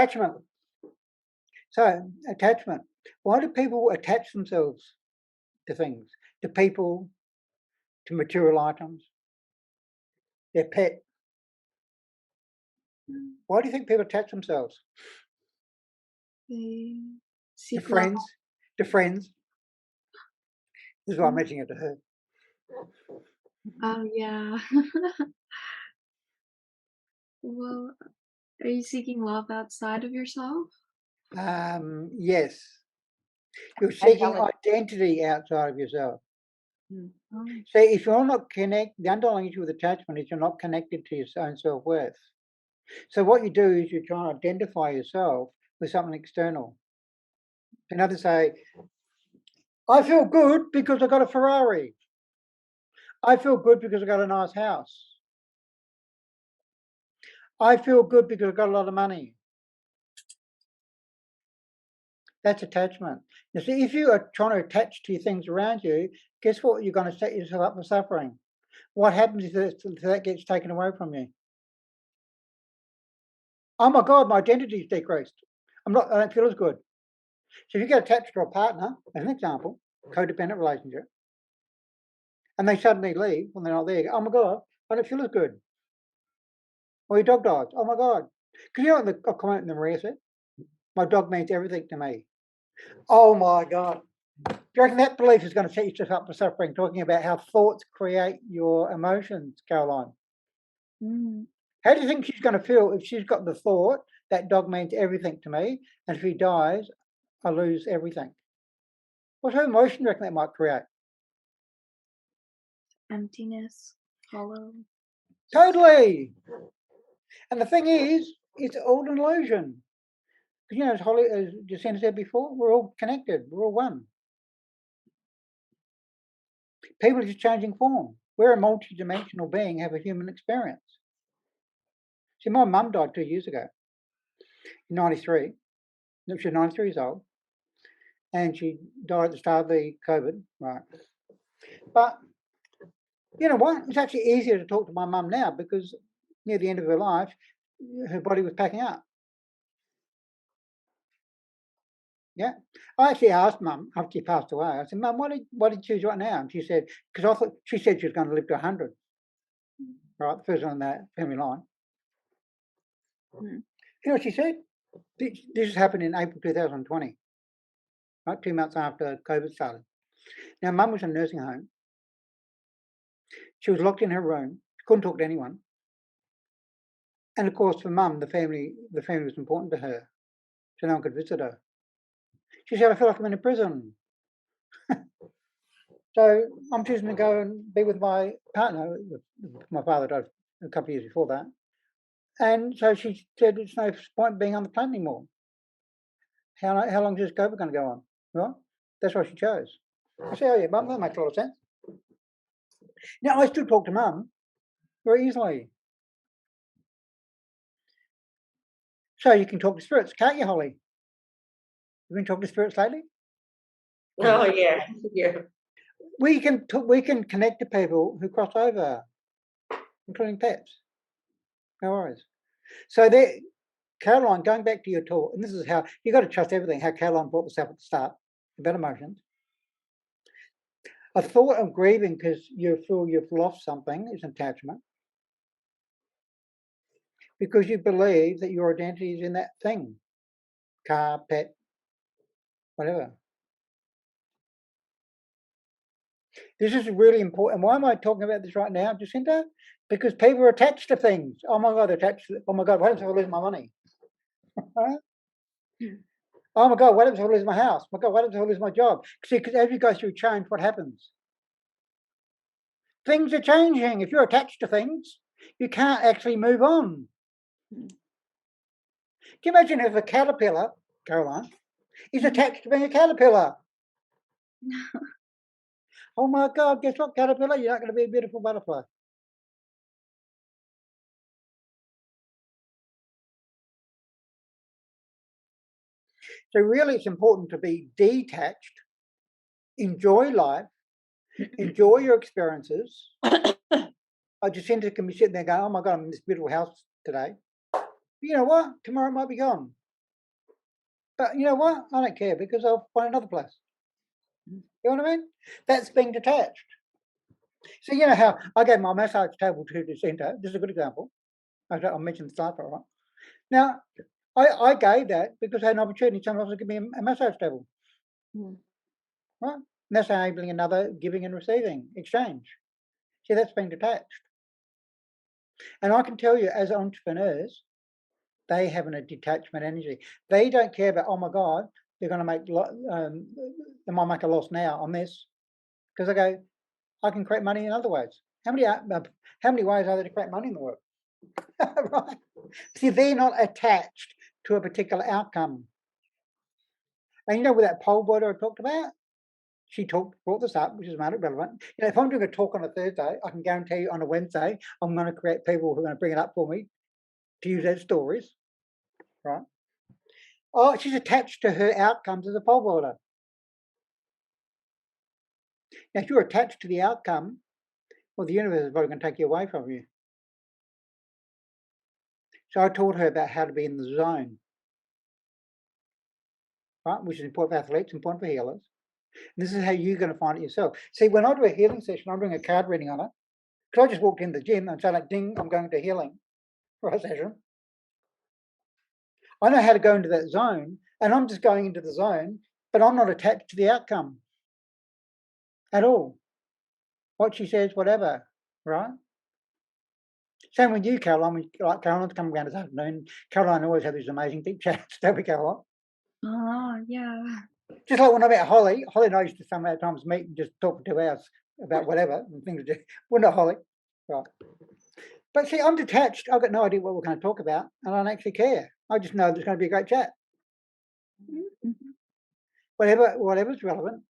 Attachment. So, attachment. Why do people attach themselves to things, to people, to material items, their pet? Why do you think people attach themselves? They To seek love. friends? To friends? This is why I'm mentioning it to her. Oh, yeah. Well, are you seeking love outside of yourself? Yes. You're And seeking valid. identity outside of yourself. Oh, See, if you're not the underlying issue with attachment is you're not connected to your own self-worth. So what you do is you try and identify yourself with something external. And others say, I feel good because I got a Ferrari. I feel good because I got a nice house. I feel good because I got a lot of money. That's attachment. You see, if you are trying to attach to things around you, guess what? You're going to set yourself up for suffering. What happens if that gets taken away from you? Oh my God, my identity's decreased. I don't feel as good. So if you get attached to a partner, as an example, codependent relationship, and they suddenly leave when they're not there, oh my God, I don't feel as good. Or your dog dies, oh my God. Because you know what the comment in Maria said? My dog means everything to me. Oh my God. Do you reckon that belief is going to set yourself up for suffering, talking about how thoughts create your emotions, Caroline? mm. How do you think she's going to feel if she's got the thought, that dog means everything to me, and if he dies, I lose everything? What sort of emotion do you reckon that might create? Emptiness, hollow. Totally. And the thing is, it's all an illusion. Because, you know, as Jacinta said before, we're all connected. We're all one. People are just changing form. We're a multi-dimensional being, have a human experience. See, my mum died 2 years ago, in 93. She was 93 years old. And she died at the start of the COVID, right? But you know what? It's actually easier to talk to my mum now because near the end of her life, her body was packing up. Yeah. I actually asked Mum after she passed away. I said, Mum, why did you choose right now? And she said, because I thought she said she was going to live to 100. Right, the first on that family line. Mm. You know what she said? This happened in April 2020, right? 2 months after COVID started. Now, Mum was in a nursing home. She was locked in her room. She couldn't talk to anyone. And of course, for Mum, the family was important to her, so no one could visit her. She said, I feel like I'm in a prison. So I'm choosing to go and be with my partner. My father died a couple of years before that. And so she said, it's no point being on the planet anymore. How long is this COVID going to go on? Well, that's what she chose. I said, oh yeah, Mum, that makes a lot of sense. Now, I still talk to Mum very easily. So you can talk to spirits, can't you, Holly? You've been talking to spirits lately? Oh yeah, yeah. We can connect to people who cross over, including pets. No worries. So there, Caroline, going back to your talk, and this is how you got to trust everything. How Caroline brought this up at the start about emotions. A thought of grieving because you feel you've lost something is attachment, because you believe that your identity is in that thing, car, pet, whatever. This is really important. Why am I talking about this right now, Jacinta? Because people are attached to things. Oh my God, they're attached to, oh my God, what happens if I lose my money? Right? Oh my God, what happens if I lose my house? Oh my God, what happens if I lose my job? See, because as you go through change, what happens? Things are changing. If you're attached to things, you can't actually move on. Can you imagine if a caterpillar, Caroline, is attached to being a caterpillar? Oh my God, guess what, caterpillar? You're not going to be a beautiful butterfly. So really it's important to be detached, enjoy life, enjoy your experiences. I just can be sitting there going, oh my God, I'm in this beautiful house today. But you know what? Tomorrow it might be gone. But you know what? I don't care because I'll find another place. You know what I mean? That's being detached. So you know how I gave my massage table to the centre. This is a good example. I mentioned the start, right? Now, I gave that because I had an opportunity. Someone else would give me a massage table, Mm. right? And that's enabling another giving and receiving exchange. See, that's being detached. And I can tell you, as entrepreneurs, they have a detachment energy. They don't care about, oh my God, they're going to make, they might make a loss now on this, because they go, I can create money in other ways. How many ways are there to create money in the world? Right? See, they're not attached to a particular outcome. And you know, with that pole builder I talked about, she brought this up, which is rather relevant. You know, if I'm doing a talk on a Thursday, I can guarantee you on a Wednesday, I'm going to create people who are going to bring it up for me to use as stories, right? Oh, she's attached to her outcomes as a pole builder. Now, if you're attached to the outcome, well, the universe is probably going to take you away from you. So I taught her about how to be in the zone, right? Which is important for athletes, important for healers. And this is how you're going to find it yourself. See, when I do a healing session, I'm doing a card reading on it. Because I just walked in the gym and said, like, ding, I'm going to healing for a session. I know how to go into that zone, and I'm just going into the zone, but I'm not attached to the outcome at all. What she says, whatever, right? Same with you, Caroline. Like Caroline's coming around this afternoon. Caroline always have these amazing deep chats, don't we, Caroline? Oh, yeah. Just like when I met Holly and I used to sometimes meet and just talk for 2 hours about whatever and things to do. We're not Holly, right? But see, I'm detached. I've got no idea what we're going to talk about, and I don't actually care. I just know there's going to be a great chat. Mhm. Whatever's relevant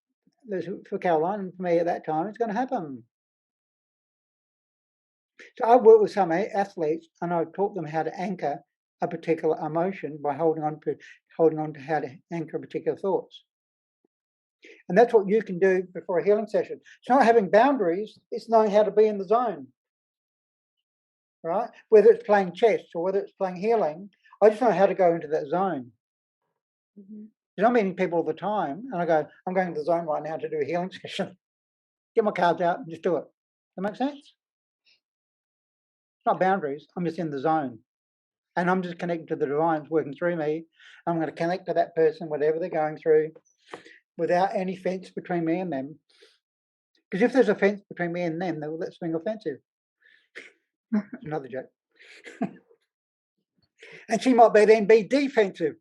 for Caroline and for me at that time, it's going to happen. So I work with some athletes, and I taught them how to anchor a particular emotion by holding on to how to anchor particular thoughts. And that's what you can do before a healing session. It's not having boundaries, it's knowing how to be in the zone, right? Whether it's playing chess or whether it's playing healing, I just know how to go into that zone. Mhm. Because I'm meeting people all the time, and I go, I'm going to the zone right now to do a healing session. Get my cards out and just do it. That makes sense? It's not boundaries, I'm just in the zone. And I'm just connected to the divines working through me. I'm going to connect to that person, whatever they're going through, without any fence between me and them. Because if there's a fence between me and them, then that's being offensive. It's another joke. And she might then be defensive,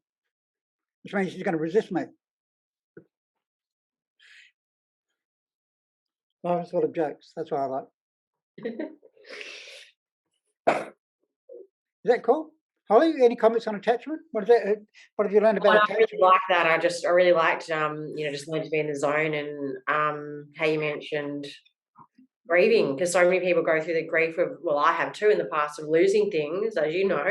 which means she's going to resist me. Those sort of jokes. That's what I like. Is that cool? Holly, any comments on attachment? What is that? What have you learned about I really attachment? like that. I really liked, just learning to be in the zone, and how you mentioned grieving, because so many people go through the grief of, well, I have too in the past, of losing things, as you know,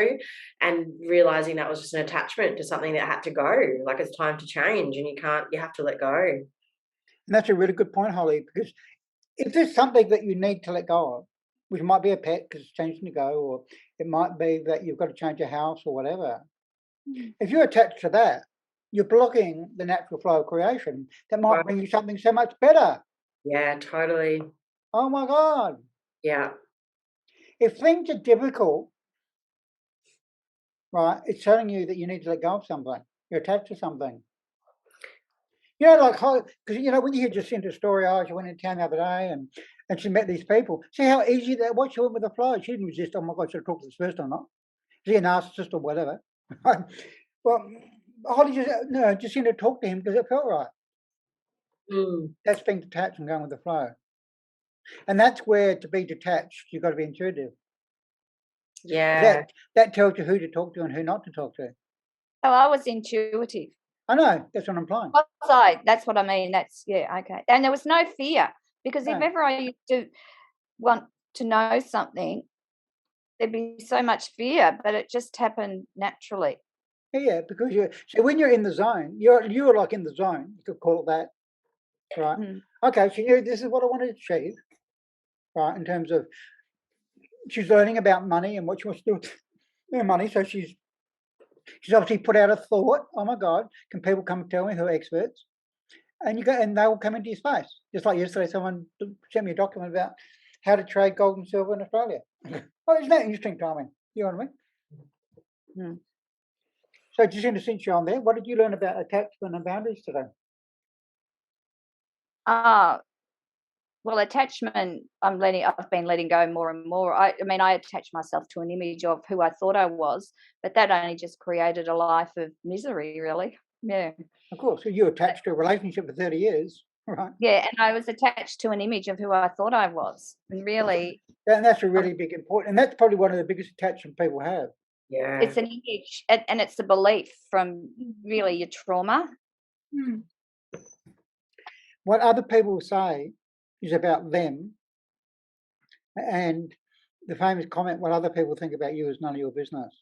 and realizing that was just an attachment to something that had to go. Like, it's time to change, and you have to let go. And that's a really good point, Holly, because if there's something that you need to let go of, which might be a pet because it's changing to go, or it might be that you've got to change your house or whatever. If you're attached to that, you're blocking the natural flow of creation that might Right. bring you something so much better. Yeah, totally. Oh my God. Yeah. If things are difficult, right, it's telling you that you need to let go of something. You're attached to something. You know, like, because, you know, when you hear Jacinta's story, oh, she went into town the other day and she met these people. See how easy that was? She went with the flow. She didn't resist, oh my God, should I talk to this person or not? Is he a narcissist or whatever? Well, Holly Jacinta talked to him because it felt right. Mm. That's being detached and going with the flow. And that's where, to be detached, you've got to be intuitive. Yeah. That tells you who to talk to and who not to talk to. Oh, I was intuitive. I know, that's what I'm implying. Was I? That's what I mean. That's, yeah, okay. And there was no fear, because if No. ever I used to want to know something, there'd be so much fear, but it just happened naturally. Yeah, because so when you're in the zone, you're like in the zone, you could call it that, right? Mm. Okay, she knew this is what I wanted to achieve, right? In terms of she's learning about money and what she wants to do with her money, so she's She's obviously put out a thought. Oh my God, can people come and tell me who are experts? And they will come into your space. Just like yesterday, someone sent me a document about how to trade gold and silver in Australia. Oh, isn't that interesting timing? You know what I mean? Mm. So Jacinta, since you're on there, what did you learn about attachment and boundaries today? Well, attachment, I've been letting go more and more. I mean, I attached myself to an image of who I thought I was, but that only just created a life of misery, really. Yeah. Of course, so you attached to a relationship for 30 years, right? Yeah, and I was attached to an image of who I thought I was. And really, And that's a really big important, and that's probably one of the biggest attachment people have. Yeah. it's an image and it's a belief from really your trauma. Hmm. What other people say is about them, and the famous comment, what other people think about you is none of your business.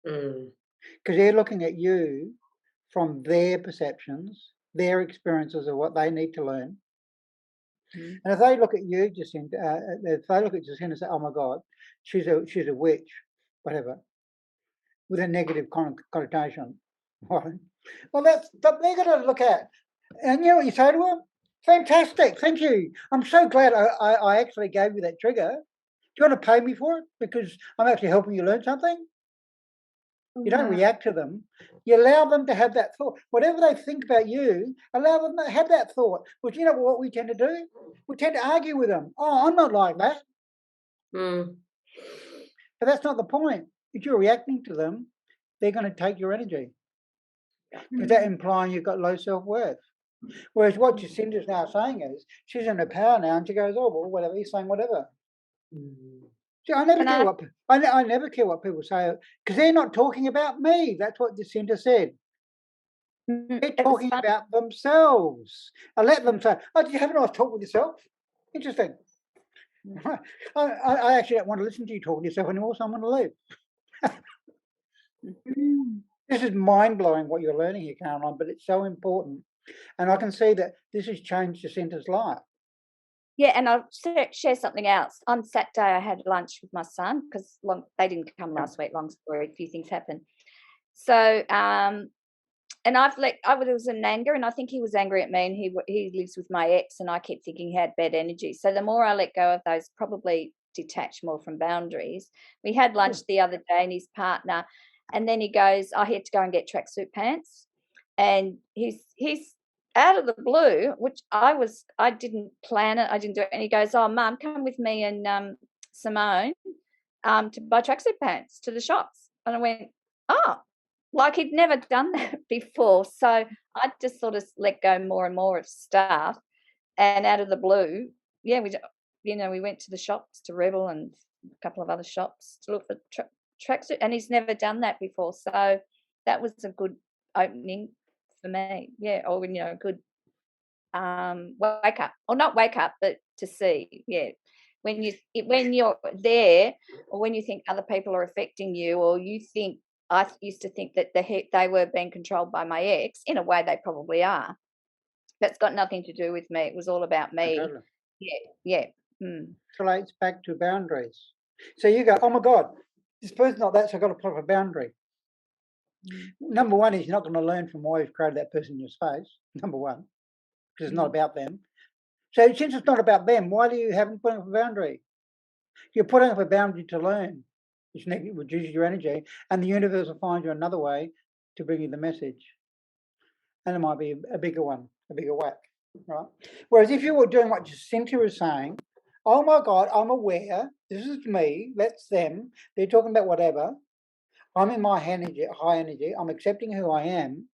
Mm. Because they're looking at you from their perceptions, their experiences of what they need to learn. Mm. And if they look at you, Jacinta, if they look at Jacinta and say, "Oh my God, she's a witch," whatever, with a negative connotation, right? Well, that's but they're going to look at, and you know what you say to them? Fantastic, thank you. I'm so glad I actually gave you that trigger. Do you want to pay me for it because I'm actually helping you learn something? You don't Wow. react to them. You allow them to have that thought. Whatever they think about you, allow them to have that thought. Which you know what we tend to do? We tend to argue with them. Oh, I'm not like that. Mm. But that's not the point. If you're reacting to them, they're going to take your energy. Is that implying you've got low self-worth? Whereas what Jacinta's now saying is she's in her power now and she goes, oh, well, whatever, he's saying whatever. Mm. See, I never And care what I never care what people say because they're not talking about me. That's what Jacinta said. They're it was talking fun. about themselves. I let them say, oh, did you have a nice talk with yourself? Interesting. I actually don't want to listen to you talking to yourself anymore, so I'm going to leave. Mm. This is mind-blowing what you're learning here, Caroline, but it's so important. And I can see that this has changed Jacinta's life. Yeah, and I'll share something else. On Saturday, I had lunch with my son because they didn't come last week. Long story, a few things happened. So, and there was an anger, and I think he was angry at me. And he lives with my ex, and I keep thinking he had bad energy. So the more I let go of those, probably detach more from boundaries. We had lunch the other day, and his partner, and then he goes, "I had to go and get tracksuit pants," and he's out of the blue, which I didn't plan it. I didn't do it. And he goes, "Oh, Mum, come with me and Simone to buy tracksuit pants to the shops." And I went, "Oh," like he'd never done that before. So I just sort of let go more and more of stuff. And out of the blue, yeah, we went to the shops, to Rebel and a couple of other shops to look for tracksuit. And he's never done that before. So that was a good opening for me. Yeah, or a good wake up, or not wake up, but to see. Yeah, when you're there, or when you think other people are affecting you, or you think, I used to think that they were being controlled by my ex. In a way, they probably are. That's got nothing to do with me. It was all about me. Totally. Yeah. Mm. Relates back to boundaries. So you go, oh my God, this person's not that, so I've got to put up a boundary. Number one is you're not going to learn from why you've created that person in your space. Number one, because it's not about them. So since it's not about them, why do you haven't put up a boundary? You're putting up a boundary to learn, which reduces your energy, and the universe will find you another way to bring you the message. And it might be a bigger one, a bigger whack, right? Whereas if you were doing what Jacinta is saying, oh my God, I'm aware, this is me, that's them, they're talking about whatever, I'm in my high energy, I'm accepting who I am.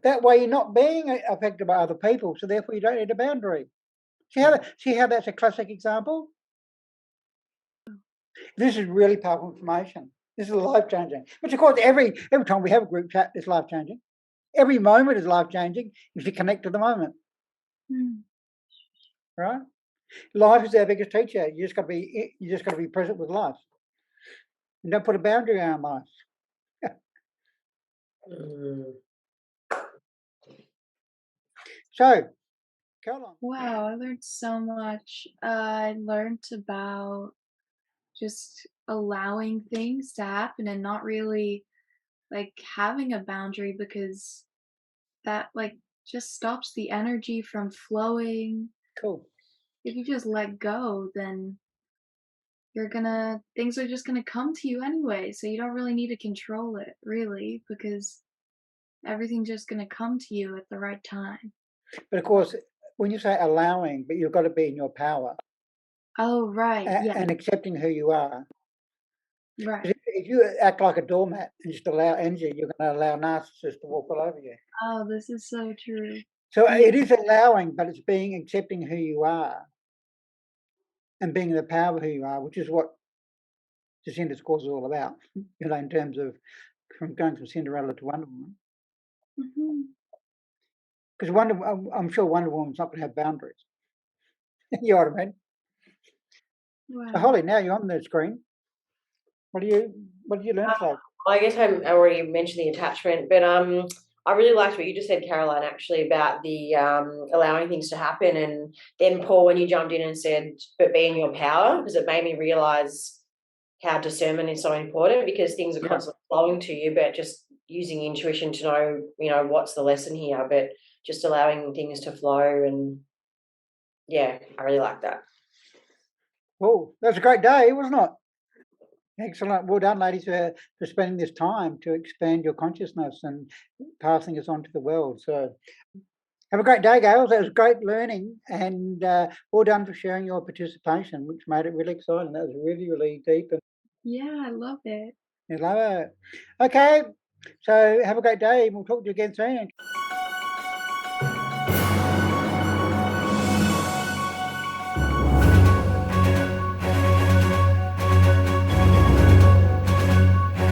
That way you're not being affected by other people, so therefore you don't need a boundary. See how that's a classic example? This is really powerful information. This is life-changing. Which, of course, every time we have a group chat, it's life-changing. Every moment is life-changing if you connect to the moment. Right? Life is our biggest teacher. You just got to be present with life. And don't put a boundary around life. So, Caroline. Wow, I learned so much. I learned about just allowing things to happen and not really like having a boundary because that like just stops the energy from flowing. Cool. If you just let go, then things are just gonna come to you anyway, so you don't really need to control it, really, because everything's just gonna come to you at the right time. But of course, when you say allowing, but you've got to be in your power Oh, right, yeah, and accepting who you are. 'Cause right. if you act like a doormat and just allow energy, you're going to allow narcissists to walk all over you. Oh, this is so true. So Yeah, it is allowing, but it's being accepting who you are and being in the power of who you are, which is what Jacinda's course is all about. In terms of from going from Cinderella to Wonder Woman, mhm, because I'm sure Wonder Woman's not going to have boundaries. You know what I mean? So wow. Holly, now you're on the screen. What did you learn today? I guess I already mentioned the attachment, but I really liked what you just said, Caroline, actually about the allowing things to happen, and then Paul, when you jumped in and said, "But be in your power," because it made me realise how discernment is so important, because things are Yeah. constantly flowing to you, but just using intuition to know, what's the lesson here, but just allowing things to flow, and yeah, I really like that. Oh, that was a great day, wasn't it? Excellent. Well done, ladies, for spending this time to expand your consciousness and passing us on to the world. So have a great day, girls. That was great learning, and well done for sharing your participation, which made it really exciting. That was really, really deep, and Yeah, I love it. I love it. Okay, so have a great day, and we'll talk to you again soon.